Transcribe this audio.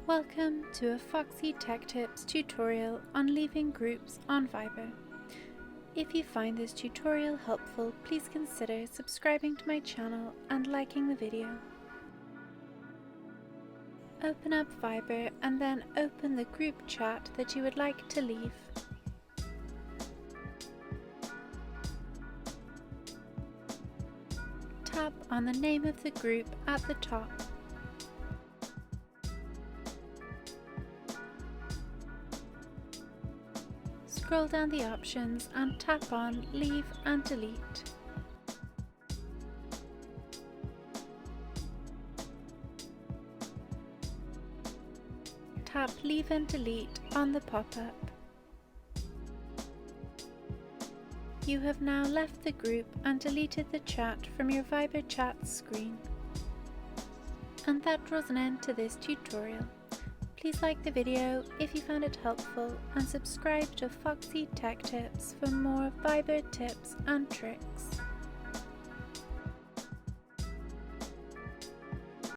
Welcome to a Foxy Tech Tips tutorial on leaving groups on Viber. If you find this tutorial helpful, please consider subscribing to my channel and liking the video. Open up Viber and then open the group chat that you would like to leave. Tap on the name of the group at the top. Scroll down the options and tap on Leave and Delete. Tap Leave and Delete on the pop-up. You have now left the group and deleted the chat from your Viber chat screen. And that draws an end to this tutorial. Please like the video if you found it helpful and subscribe to Foxy Tech Tips for more Viber tips and tricks.